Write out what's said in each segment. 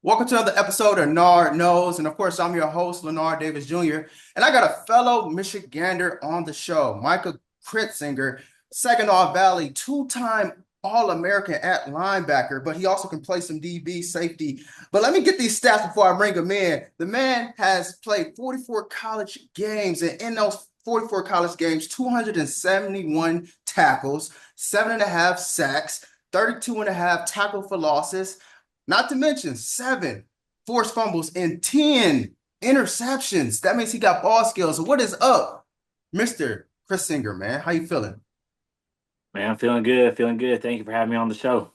Welcome to another episode of Nard Knows. And of course, I'm your host, Leonard Davis Jr. And I got a fellow Michigander on the show, Micah Cretsingers, Saginaw Valley, two-time All-American at linebacker, but he also can play some DB safety. But let me get these stats before I bring him in. The man has played 44 college games, and in those 44 college games, 271 tackles, 7.5 sacks, 32.5 tackle for losses, not to mention seven forced fumbles and 10 interceptions. That means he got ball skills. So what is up, Mr. Cretsinger, man? How you feeling? Man, I'm feeling good, feeling good. Thank you for having me on the show.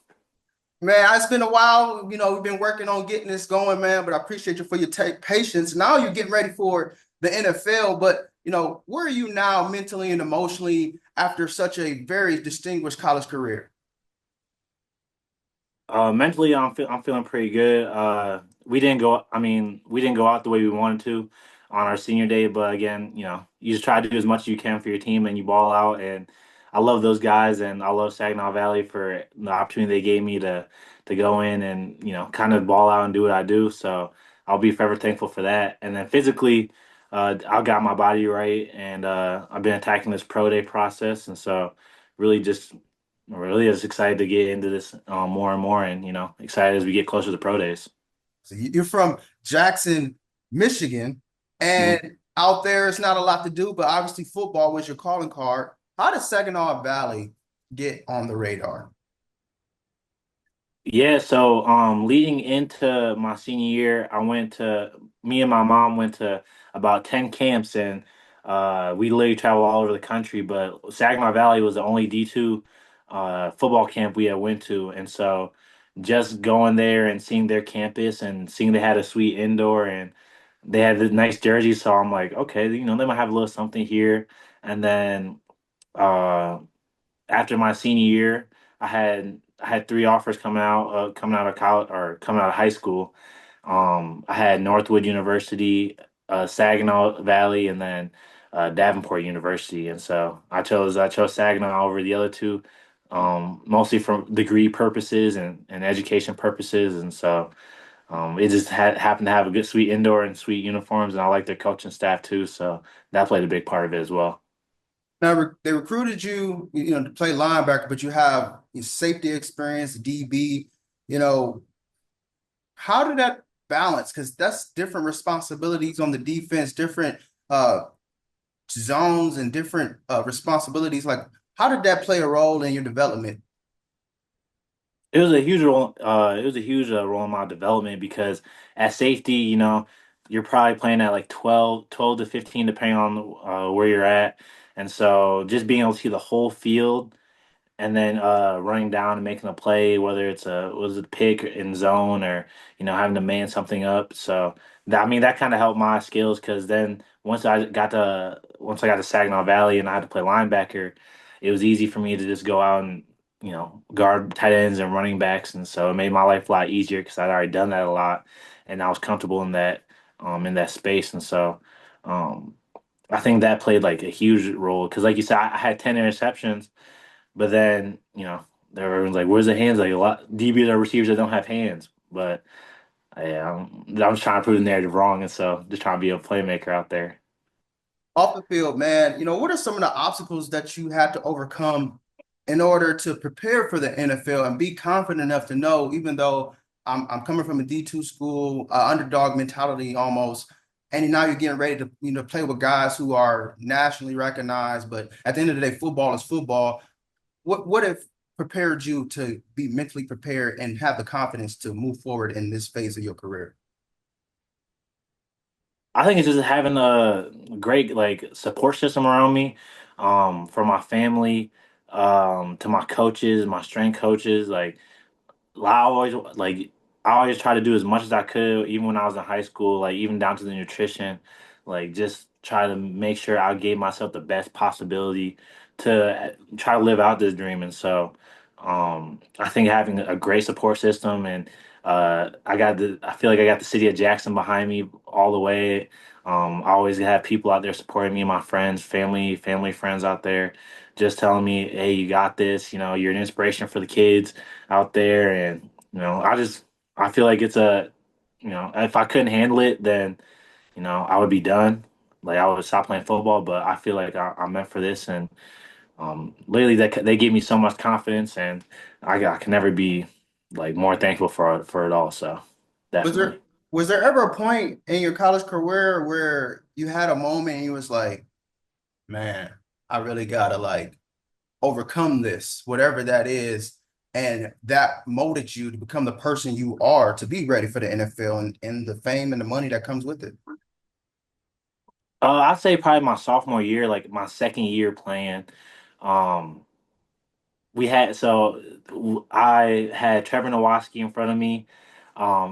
Man, it's been a while. We've been working on getting this going, man, but I appreciate you for your patience. Now you're getting ready for the NFL, but where are you now mentally and emotionally after such a very distinguished college career? Mentally, I'm feeling pretty good. We didn't go out the way we wanted to on our senior day, but again, you just try to do as much as you can for your team and you ball out. And I love those guys, and I love Saginaw Valley for the opportunity they gave me to go in and kind of ball out and do what I do. So I'll be forever thankful for that. And then physically, I got my body right, and I've been attacking this pro day process, and so really just really is excited to get into this more and more, and excited as we get closer to pro days. So you're from Jackson, Michigan, Mhm. and out there it's not a lot to do, but obviously football was your calling card. How did Saginaw Valley get on the radar? Yeah, so leading into my senior year, me and my mom went to about 10 camps, and we literally traveled all over the country, but Saginaw Valley was the only D2 football camp we had went to. And so just going there and seeing their campus and seeing they had a sweet indoor and they had the nice jerseys, so I'm like, okay, they might have a little something here. And then uh after my senior year, I had three offers coming out of college or coming out of high school. I had Northwood University, Saginaw Valley, and then Davenport University. And so I chose Saginaw over the other two, mostly for degree purposes and education purposes. And so it just happened to have a good sweet indoor and sweet uniforms, and I like their coaching staff too. So that played a big part of it as well. Now they recruited you, to play linebacker, but you have your safety experience, DB. You know, how did that balance? Because that's different responsibilities on the defense, different uh zones and different responsibilities. Like, how did that play a role in your development? It was a huge role. It was a huge role in my development because at safety, you're probably playing at like 12 to 15, depending on where you're at. And so just being able to see the whole field and then running down and making a play, whether it's a pick in zone or having to man something up. So that kind of helped my skills because then once I got to Saginaw Valley and I had to play linebacker, it was easy for me to just go out and guard tight ends and running backs, and so it made my life a lot easier because I'd already done that a lot, and I was comfortable in that space, and so. Um, I think that played like a huge role because, like you said, I had 10 interceptions, but then, everyone's like, "Where's the hands?" Like a lot DBs are receivers that don't have hands. But I'm just trying to prove the narrative wrong, and so just trying to be a playmaker out there. Off the field, man, what are some of the obstacles that you had to overcome in order to prepare for the NFL and be confident enough to know, even though I'm coming from a D2 school, underdog mentality almost, and now you're getting ready to, play with guys who are nationally recognized, but at the end of the day, football is football. What have prepared you to be mentally prepared and have the confidence to move forward in this phase of your career? I think it's just having a great like support system around me, from my family, to my coaches, my strength coaches. I always like I always try to do as much as I could, even when I was in high school, like even down to the nutrition, like just try to make sure I gave myself the best possibility to try to live out this dream. And so, I think having a great support system and I feel like I got the city of Jackson behind me all the way. I always have people out there supporting me, my friends, family friends out there, just telling me, "Hey, you got this. You're an inspiration for the kids out there." And I feel like if I couldn't handle it, then I would be done. Like I would stop playing football. But I feel like I'm meant for this, and lately they gave me so much confidence, and I can never be like more thankful for it all. So Was definitely. there was there ever a point in your college career where you had a moment and you was like, man, I really gotta like overcome this, whatever that is, and that molded you to become the person you are to be ready for the NFL and the fame and the money that comes with it? I'd say probably my sophomore year, like my second year playing. Um, I had Trevor Nowatzki in front of me.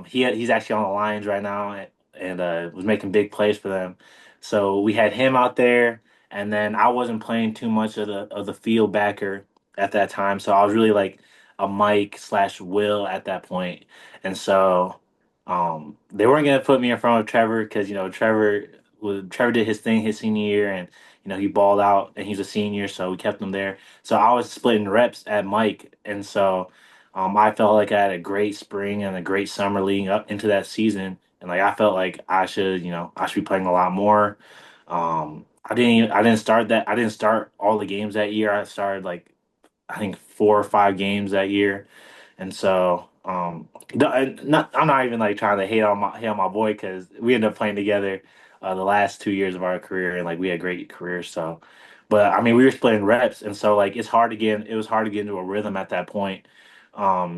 He's actually on the Lions right now, and was making big plays for them. So we had him out there, and then I wasn't playing too much of the field backer at that time. So I was really like a Mike slash Will at that point, and so they weren't gonna put me in front of Trevor because Trevor did his thing his senior year, and he balled out, and he's a senior, so we kept him there. So I was splitting reps at Mike, and so I felt like I had a great spring and a great summer leading up into that season, and like I felt like I should be playing a lot more. I didn't start all the games that year. I started like I think 4 or 5 games that year, and so I'm not even like trying to hate on my boy because we ended up playing together the last 2 years of our career, and like we had great careers. So, but I mean, we were splitting reps, and so like it was hard to get into a rhythm at that point.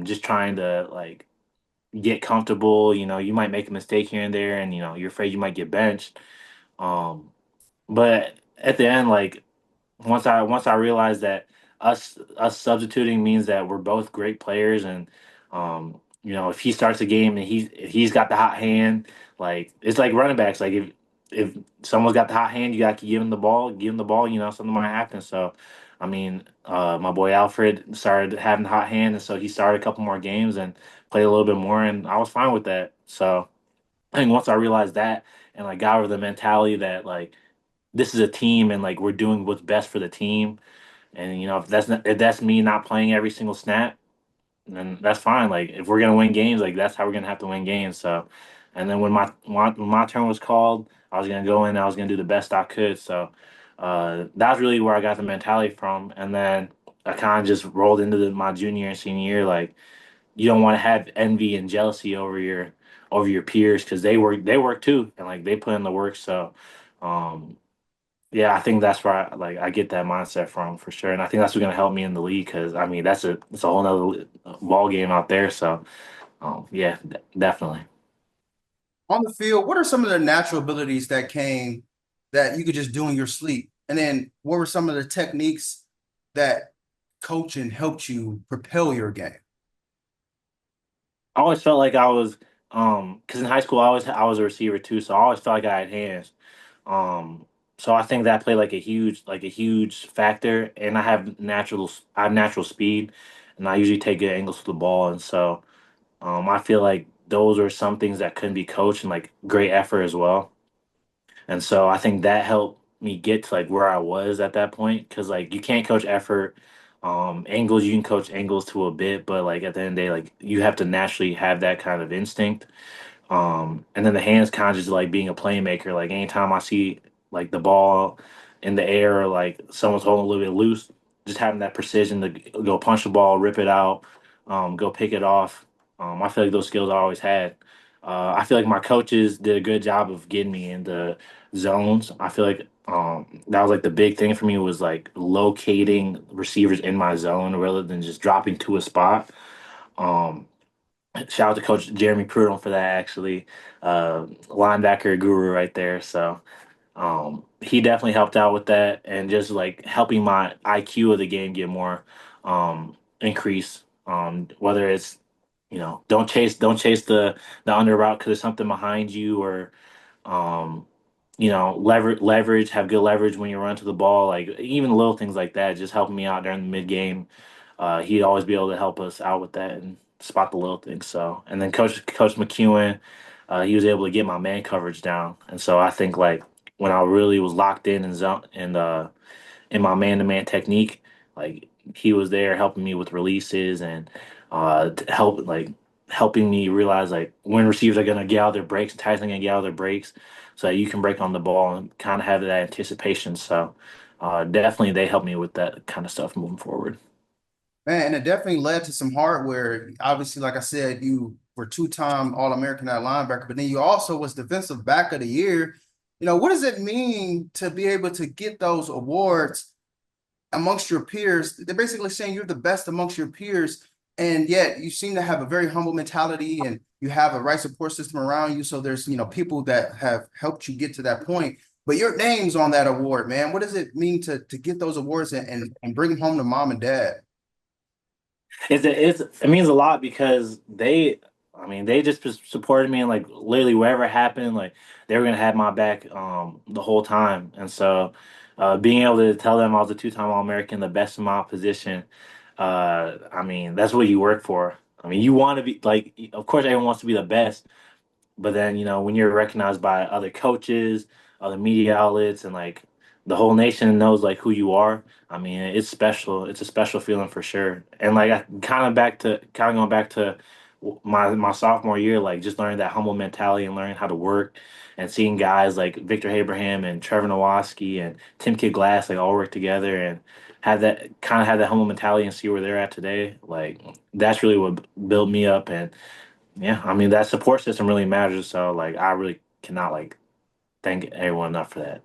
Just trying to like get comfortable. You might make a mistake here and there, and you're afraid you might get benched. Um, but at the end, like once I realized that us substituting means that we're both great players, and if he starts a game and he's got the hot hand, like it's like running backs. Like if someone's got the hot hand, you got to give him the ball. Something might happen. So, I mean, my boy Alfred started having the hot hand, and so he started a couple more games and played a little bit more, and I was fine with that. So, I think once I realized that and like got over the mentality that like this is a team and like we're doing what's best for the team. And if that's me not playing every single snap, then that's fine. Like if we're gonna win games, like that's how we're gonna have to win games. So, and then when my turn was called, I was gonna go in. I was gonna do the best I could. So, that's really where I got the mentality from. And then I kind of just rolled into my junior and senior year. Like you don't want to have envy and jealousy over your peers because they work too, and like they put in the work. So. Um, yeah, I think that's where I get that mindset from for sure, and I think that's what's gonna help me in the league because I mean it's a whole nother ball game out there. So, yeah, definitely. On the field, what are some of the natural abilities that came that you could just do in your sleep? And then what were some of the techniques that coaching helped you propel your game? I always felt like I was because in high school I was a receiver too, so I always felt like I had hands. Um, so I think that played like a huge factor, and I have natural speed, and I usually take good angles to the ball, and so I feel like those are some things that couldn't be coached and like great effort as well. And so I think that helped me get to like where I was at that point because like you can't coach effort. Angles you can coach angles to a bit, but like at the end of the day, like you have to naturally have that kind of instinct. And then the hands kind of just like being a playmaker. Like anytime I see like the ball in the air or like someone's holding a little bit loose, just having that precision to go punch the ball, rip it out, go pick it off. I feel like those skills I always had. I feel like my coaches did a good job of getting me into zones. I feel like that was like the big thing for me was like locating receivers in my zone rather than just dropping to a spot. Um, Shout out to Coach Jeremy Prudhomme for that, actually. Linebacker guru right there. So he definitely helped out with that and just like helping my IQ of the game get more increase. Whether it's don't chase the under route because there's something behind you or um, leverage, have good leverage when you run to the ball. Like even little things like that, just helping me out during the mid game. He'd always be able to help us out with that and spot the little things. So, and then Coach McEwen, he was able to get my man coverage down. And so I think like when I really was locked in and zone and in my man to man technique, like he was there helping me with releases and to help like helping me realize like when receivers are gonna get out of their breaks, tight gonna get out of their breaks, so that you can break on the ball and kind of have that anticipation. So definitely they help me with that kind of stuff moving forward. Man, and it definitely led to some hardware. Obviously, like I said, you were two-time All-American at linebacker, but then you also was defensive back of the year. What does it mean to be able to get those awards amongst your peers? They're basically saying you're the best amongst your peers, and yet you seem to have a very humble mentality and you have a right support system around you. So there's, people that have helped you get to that point. But your name's on that award, man. What does it mean to get those awards and bring them home to mom and dad? It means a lot because I mean, they just supported me and like literally wherever it happened, like they were gonna have my back the whole time. And so being able to tell them I was a two-time All-American, the best in my position, I mean, that's what you work for. I mean, you want to be like, of course, everyone wants to be the best, but then, when you're recognized by other coaches, other media outlets, and like the whole nation knows like who you are, I mean, it's special. It's a special feeling for sure. And like I kind of going back to my sophomore year, like just learning that humble mentality and learning how to work and seeing guys like Victor Abraham and Trevor Nowaski and Tim Kid Glass like all work together and have that humble mentality and see where they're at today. Like that's really what built me up. And yeah, I mean that support system really matters. So like I really cannot like thank everyone enough for that.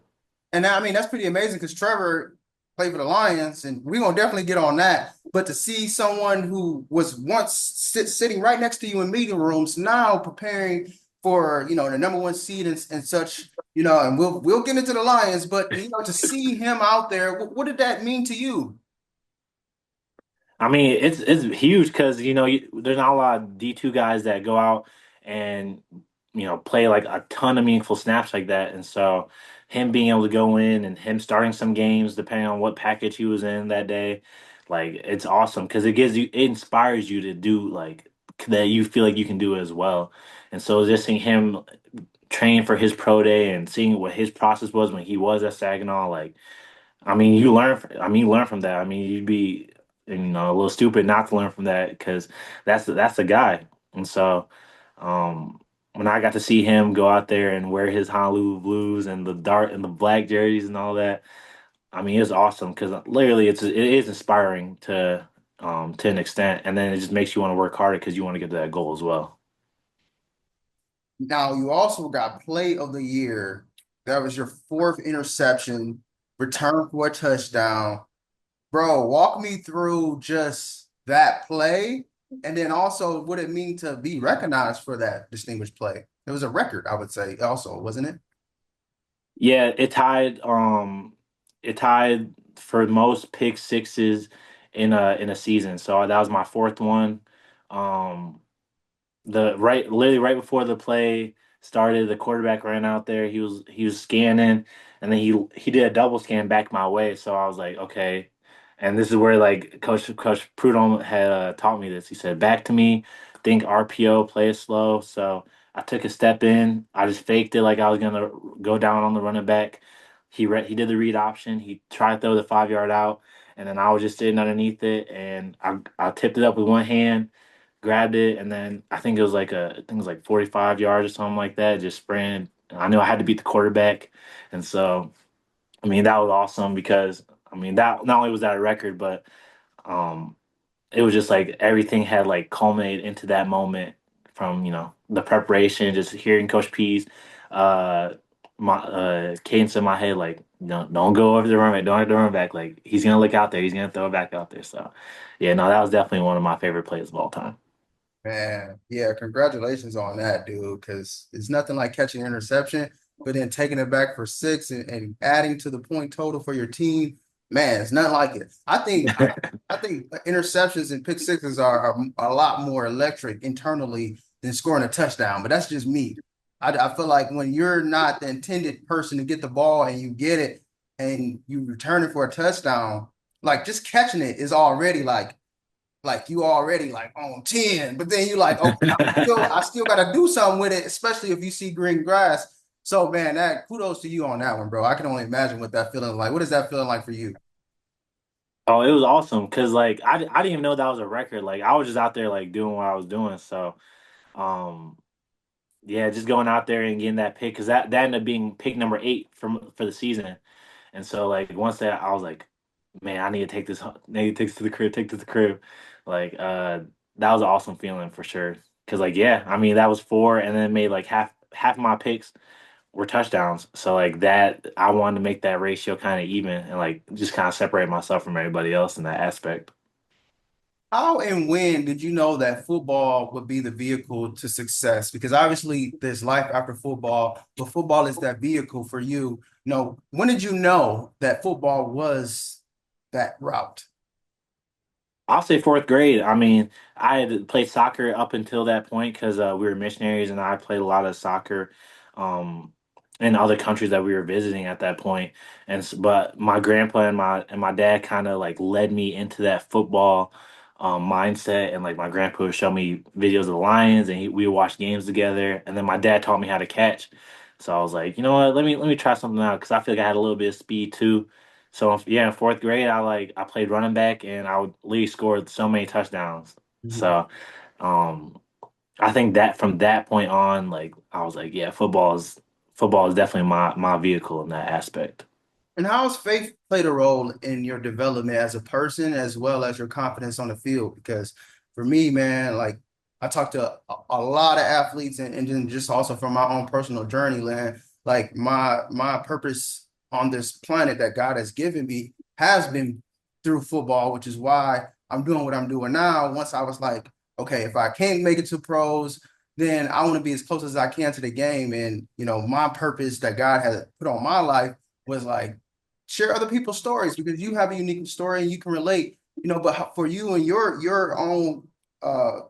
And I mean, that's pretty amazing because Trevor played for the Lions, and we're gonna definitely get on that. But to see someone who was once sitting right next to you in meeting rooms now preparing for the number one seed and such, and we'll get into the Lions, but to see him out there, what did that mean to you? I mean, it's huge because there's not a lot of D2 guys that go out and play like a ton of meaningful snaps like that, and so him being able to go in and him starting some games depending on what package he was in that day, like it's awesome because it inspires you to do like that you feel like you can do it as well, and so just seeing him train for his pro day and seeing what his process was when he was at Saginaw, like. I mean, you learn from that. I mean, you'd be, a little stupid not to learn from that because that's the guy. And so, when I got to see him go out there and wear his Honolulu blues and the dark and the black jerseys and all that, I mean, it's awesome because literally it is inspiring to an extent, and then it just makes you want to work harder because you want to get to that goal as well. Now you also got play of the year. That was your fourth interception, return for a touchdown. Bro, walk me through just that play and then also what it mean to be recognized for that distinguished play. It was a record, I would say, also, wasn't it? Yeah, it tied for most pick sixes in a season. So that was my fourth one. Um literally right before the play started, the quarterback ran out there. He was scanning, and then he did a double scan back my way. So I was like, okay. And this is where like Coach Prudhomme had taught me this. He said, back to me, think RPO, play it slow. So I took a step in. I just faked it like I was gonna go down on the running back. He did the read option. He tried to throw the 5 yard out, and then I was just sitting underneath it, and I tipped it up with one hand, grabbed it, and then I think it was like 45 yards or something like that. Just sprinted. I knew I had to beat the quarterback, and so I mean that was awesome because I mean that not only was that a record, but um, it was just like everything had like culminated into that moment from the preparation, just hearing Coach P's uh my cadence in my head like don't go over the run back, don't over the run back, like he's gonna look out there, he's gonna throw it back out there. So yeah, no, that was definitely one of my favorite plays of all time. Man, yeah, congratulations on that, dude, because it's nothing like catching an interception, but then taking it back for six and adding to the point total for your team. Man, it's nothing like it. I think interceptions and pick sixes are a lot more electric internally than scoring a touchdown, but that's just me. I feel like when you're not the intended person to get the ball and you get it and you return it for a touchdown, like just catching it is already like you already like on 10, but then you like, okay, I still gotta do something with it, especially if you see green grass. So man, that kudos to you on that one, bro. I can only imagine what that feeling like. What is that feeling like for you? Oh, it was awesome because like I didn't even know that was a record. Like I was just out there like doing what I was doing. So Um, yeah, just going out there and getting that pick because that ended up being pick number 8 for the season. And so like once that I was like, man, I need to take this. I need to take this to the crib. Take this to the crib. Like that was an awesome feeling for sure. Because like yeah, I mean that was 4, and then made like half of my picks were touchdowns. So like that, I wanted to make that ratio kind of even and like just kind of separate myself from everybody else in that aspect. How and when did you know that football would be the vehicle to success? Because obviously there's life after football, but football is that vehicle for you. When did you know that football was that route? I'll say 4th grade. I mean, I had played soccer up until that point because we were missionaries, and I played a lot of soccer um, in other countries that we were visiting at that point. But my grandpa and my dad kind of like led me into that football mindset, and like my grandpa would show me videos of the Lions, and we would watch games together. And then my dad taught me how to catch. So I was like, you know what? Let me try something out because I feel like I had a little bit of speed too. So yeah, in 4th grade, I played running back, and I would literally score so many touchdowns. Mhm. So um, I think that from that point on, like I was like, yeah, football is definitely my vehicle in that aspect. And how has faith played a role in your development as a person as well as your confidence on the field? Because for me, man, like I talked to a lot of athletes and then just also from my own personal journey, man, like my purpose on this planet that God has given me has been through football, which is why I'm doing what I'm doing now. Once I was like, okay, if I can't make it to pros, then I want to be as close as I can to the game. And, my purpose that God has put on my life was like, share other people's stories because you have a unique story and you can relate, but for you and your own uh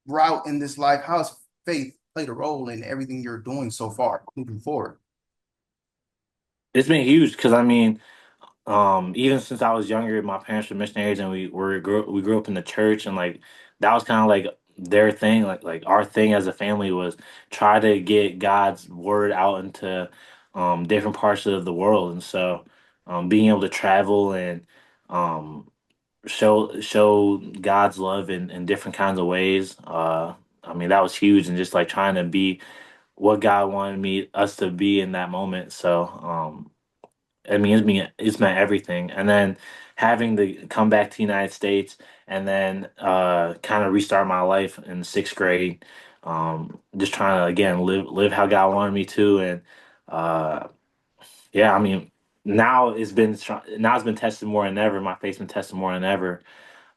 route in this life, how has faith played a role in everything you're doing so far moving forward? It's been huge because I mean, even since I was younger, my parents were missionaries, and we grew up in the church, and like that was kind of like their thing, like our thing as a family was try to get God's word out into different parts of the world, and so being able to travel and um, show God's love in different kinds of ways. I mean that was huge, and just like trying to be what God wanted me us to be in that moment. So. I mean, it's meant everything. And then having to come back to the United States and then kind of restart my life in 6th grade, just trying to again live how God wanted me to. And uh, yeah, I mean, now it's been tested more than ever. My faith's been tested more than ever.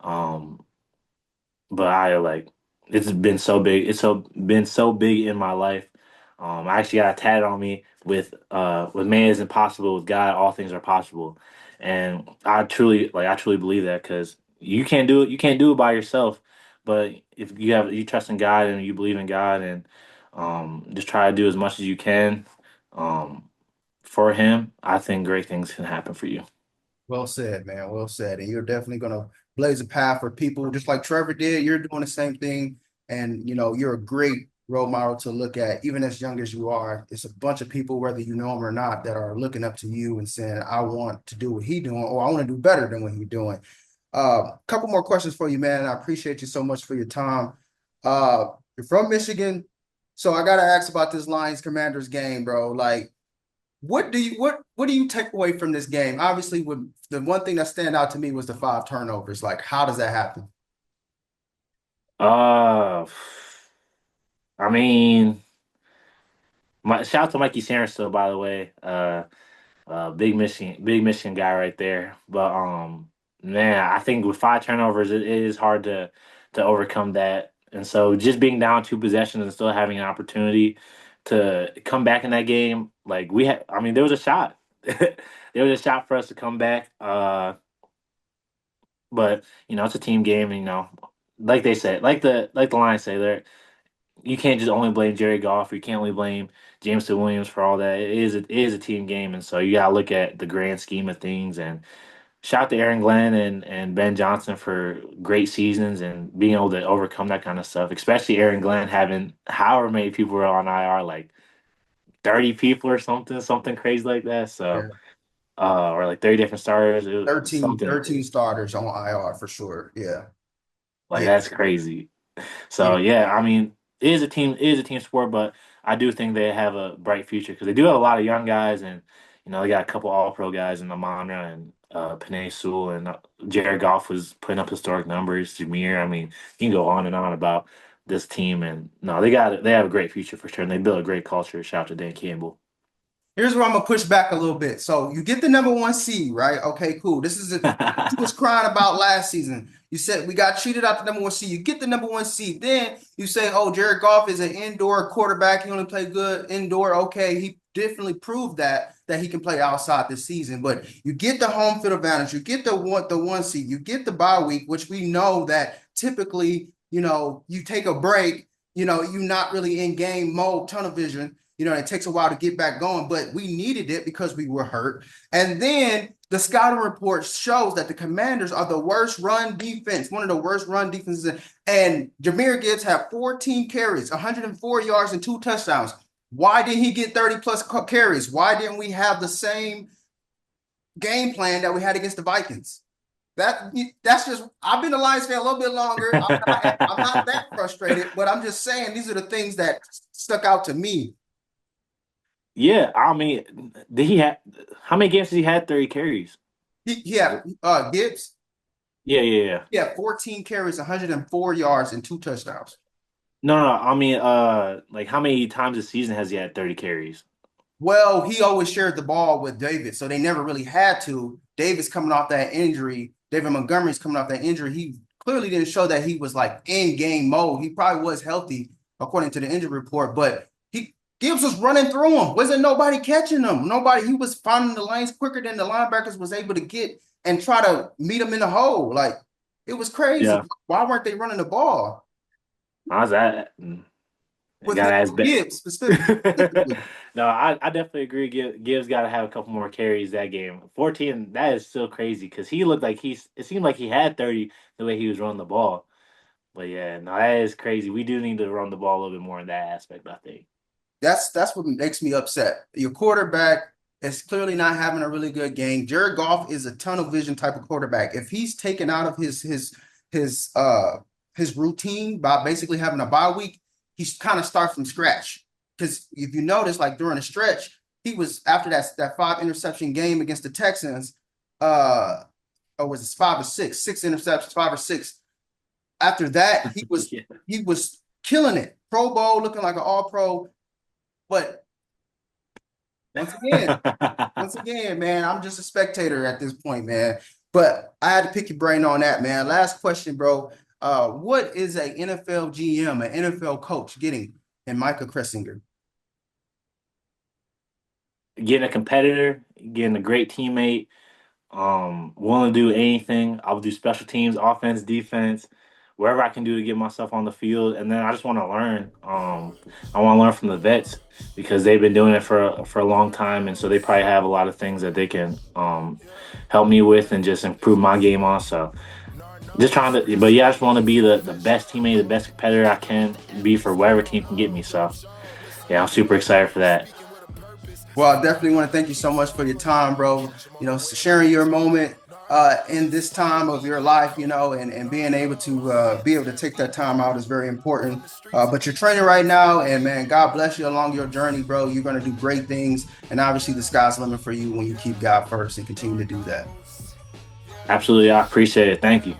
Um, but I like it's been so big. It's been so big in my life. I actually got a tatted on me with man is impossible, with God all things are possible, and I truly believe that because you can't do it by yourself, but if you trust in God and you believe in God and just try to do as much as you can um, for Him, I think great things can happen for you. Well said, man. Well said. And you're definitely going to blaze a path for people just like Trevor did. You're doing the same thing. And, you're a great role model to look at, even as young as you are. It's a bunch of people, whether you know them or not, that are looking up to you and saying, I want to do what he's doing, or I want to do better than what he's doing. Couple more questions for you, man. I appreciate you so much for your time. You're from Michigan. So I got to ask about this Lions Commanders game, bro. Like, what do you take away from this game? Obviously, with the one thing that stand out to me was the 5 turnovers. Like, how does that happen? Uh, I mean, shout out to Mikey Cretsingers, by the way. Big Michigan guy right there. But man, I think with 5 turnovers, it is hard to overcome that. And so just being down 2 possessions and still having an opportunity to come back in that game, like we had, I mean, there was a shot. There was a shot for us to come back. But it's a team game, and like they said, like the Lions say, you can't just only blame Jerry Goff, or you can't only blame Jameson Williams for all that. It is a team game, and so you gotta look at the grand scheme of things. And shout out to Aaron Glenn and Ben Johnson for great seasons and being able to overcome that kind of stuff. Especially Aaron Glenn having however many people were on IR, like 30 people or something crazy like that. So, Yeah. or like 30 different starters, thirteen something 13 starters on IR for sure. Yeah. like Yeah. that's crazy. So Yeah. yeah, I mean. it is a team sport, but I do think they have a bright future because they do have a lot of young guys, and they got a couple All Pro guys in Amandra and Panay Sewell, and Jared Goff was putting up historic numbers. Jameer, I mean, you can go on and on about this team, and no, they have a great future for sure, and they build a great culture. Shout out to Dan Campbell. Here's where I'm gonna push back a little bit. So you get the number one seed, right? Okay, cool. This is it. You was crying about last season. You said we got cheated out the number one seed. You get the number one seed. Then you say, oh, Jared Goff is an indoor quarterback. He only played good indoor. Okay, he definitely proved that he can play outside this season. But you get the home field advantage. You get the one seed. You get the bye week, which we know that typically, you take a break. You're not really in game mode, tunnel vision. It takes a while to get back going, but we needed it because we were hurt. And then the scouting report shows that the Commanders are the worst run defense, one of the worst run defenses. And Jahmyr Gibbs had 14 carries, 104 yards, and 2 touchdowns. Why did he get 30 plus carries? Why didn't we have the same game plan that we had against the Vikings? That's just, I've been a Lions fan a little bit longer. I'm not that frustrated, but I'm just saying these are the things that stuck out to me. Yeah, I mean, did he have how many games did he had 30 carries? Yeah, Gibbs. Yeah, yeah, yeah. Yeah, 14 carries, 104 yards, and 2 touchdowns. No, no, I mean, like how many times this season has he had 30 carries? Well, he always shared the ball with David, so they never really had to. David's coming off that injury. David Montgomery's coming off that injury. He clearly didn't show that he was like in game mode. He probably was healthy according to the injury report, but Gibbs was running through him. Wasn't nobody catching him. Nobody. He was finding the lanes quicker than the linebackers was able to get and try to meet him in the hole. Like it was crazy. Yeah, Why weren't they running the ball I was at. with Got to ask Ben. Gibbs specifically? No, I definitely agree. Gibbs got to have a couple more carries that game. 14, that is still crazy because he looked like it seemed like he had 30 the way he was running the ball. But yeah, no, that is crazy. We do need to run the ball a little bit more in that aspect, I think. That's what makes me upset. Your quarterback is clearly not having a really good game. Jared Goff is a tunnel vision type of quarterback. If he's taken out of his routine by basically having a bye week, he's kind of start from scratch. Because if you notice, like during a stretch, he was after that 5 interception game against the Texans, or was it 5 or 6? 6 interceptions, 5 or 6. After that, he was Yeah. he was killing it. Pro Bowl, looking like an all pro. But once again, man, I'm just a spectator at this point, man. But I had to pick your brain on that, man. Last question, bro. What is a NFL GM, an NFL coach getting in Micah Cressinger? Getting a competitor, getting a great teammate, willing to do anything. I'll do special teams, offense, defense, wherever I can do to get myself on the field. And then I just want to learn. I want to learn from the vets because they've been doing it for a long time, and so they probably have a lot of things that they can help me with and just improve my game on. So just trying to, but yeah, I just want to be the best teammate, the best competitor I can be for whatever team can get me. So yeah, I'm super excited for that. Well, I definitely want to thank you so much for your time, bro. Sharing your moment in this time of your life, and being able to take that time out is very important. But you're training right now, and man, God bless you along your journey, bro. You're going to do great things, and obviously the sky's the limit for you when you keep God first and continue to do that. Absolutely, I appreciate it. Thank you.